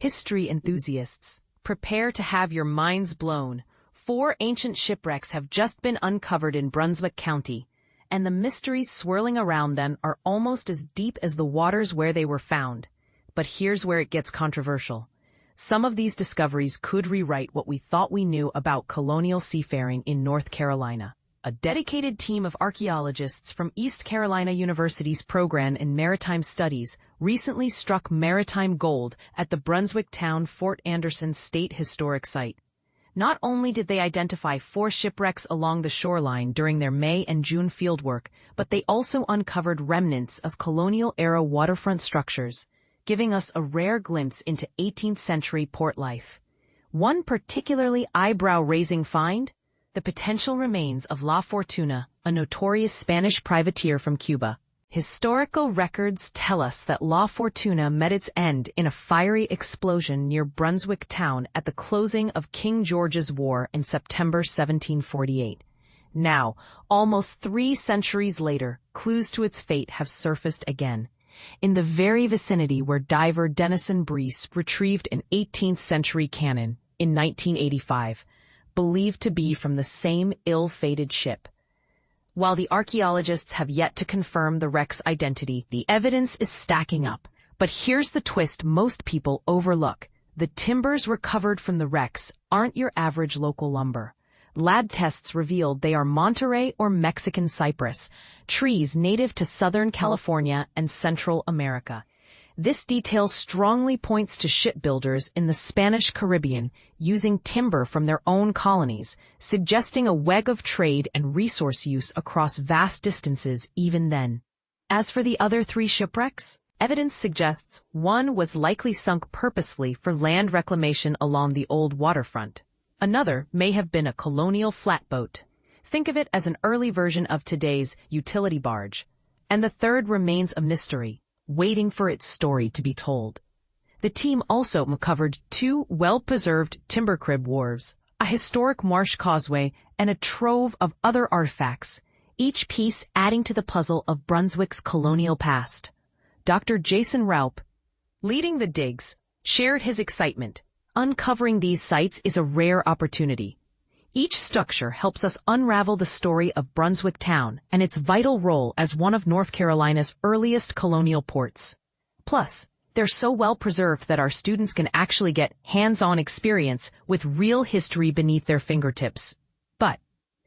History enthusiasts, prepare to have your minds blown. 4 ancient shipwrecks have just been uncovered in Brunswick County, and the mysteries swirling around them are almost as deep as the waters where they were found. But here's where it gets controversial. Some of these discoveries could rewrite what we thought we knew about colonial seafaring in North Carolina. A dedicated team of archaeologists from East Carolina University's program in maritime studies recently struck maritime gold at the Brunswick town Fort Anderson State Historic Site. Not only did they identify 4 shipwrecks along the shoreline during their May and June fieldwork, but they also uncovered remnants of colonial-era waterfront structures, giving us a rare glimpse into 18th-century port life. One particularly eyebrow-raising find? The potential remains of La Fortuna, a notorious Spanish privateer from Cuba. Historical records tell us that La Fortuna met its end in a fiery explosion near Brunswick town at the closing of King George's War in September 1748. Now, almost 3 centuries later, clues to its fate have surfaced again. In the very vicinity where diver Denison Breese retrieved an 18th-century cannon in 1985, believed to be from the same ill-fated ship. While the archaeologists have yet to confirm the wreck's identity, the evidence is stacking up. But here's the twist most people overlook. The timbers recovered from the wrecks aren't your average local lumber. Lab tests revealed they are Monterey or Mexican cypress, trees native to Southern California and Central America. This detail strongly points to shipbuilders in the Spanish Caribbean using timber from their own colonies, suggesting a weg of trade and resource use across vast distances even then. As for the other 3 shipwrecks, evidence suggests one was likely sunk purposely for land reclamation along the old waterfront. Another may have been a colonial flatboat. Think of it as an early version of today's utility barge. And the third remains a mystery, waiting for its story to be told. The team also uncovered 2 well-preserved timber crib wharves, a historic marsh causeway, and a trove of other artifacts, each piece adding to the puzzle of Brunswick's colonial past. Dr. Jason Raup, leading the digs, shared his excitement. Uncovering these sites is a rare opportunity. Each structure helps us unravel the story of Brunswick Town and its vital role as one of North Carolina's earliest colonial ports. Plus, they're so well preserved that our students can actually get hands-on experience with real history beneath their fingertips. But,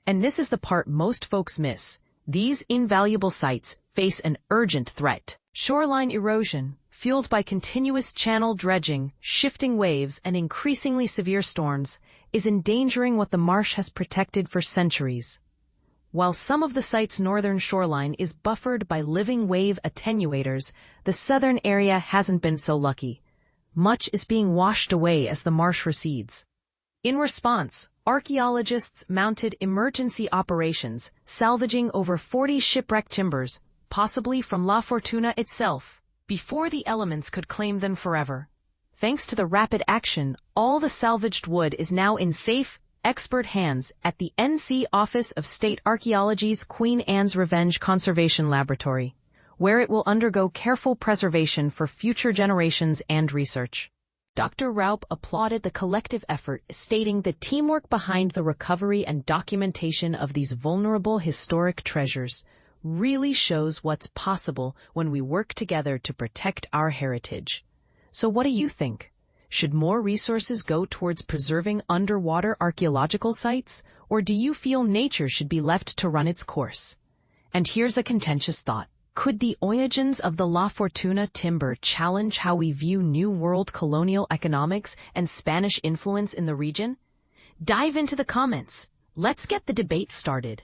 and this is the part most folks miss, these invaluable sites face an urgent threat. Shoreline erosion, fueled by continuous channel dredging, shifting waves, and increasingly severe storms, is endangering what the marsh has protected for centuries. While some of the site's northern shoreline is buffered by living wave attenuators, the southern area hasn't been so lucky. Much is being washed away as the marsh recedes. In response, archaeologists mounted emergency operations, salvaging over 40 shipwrecked timbers, possibly from La Fortuna itself, before the elements could claim them forever. Thanks to the rapid action, all the salvaged wood is now in safe, expert hands at the NC Office of State Archaeology's Queen Anne's Revenge Conservation Laboratory, where it will undergo careful preservation for future generations and research. Dr. Raup applauded the collective effort, stating the teamwork behind the recovery and documentation of these vulnerable historic treasures really shows what's possible when we work together to protect our heritage. So what do you think? Should more resources go towards preserving underwater archaeological sites, or do you feel nature should be left to run its course? And here's a contentious thought. Could the origins of the La Fortuna timber challenge how we view New World colonial economics and Spanish influence in the region? Dive into the comments. Let's get the debate started.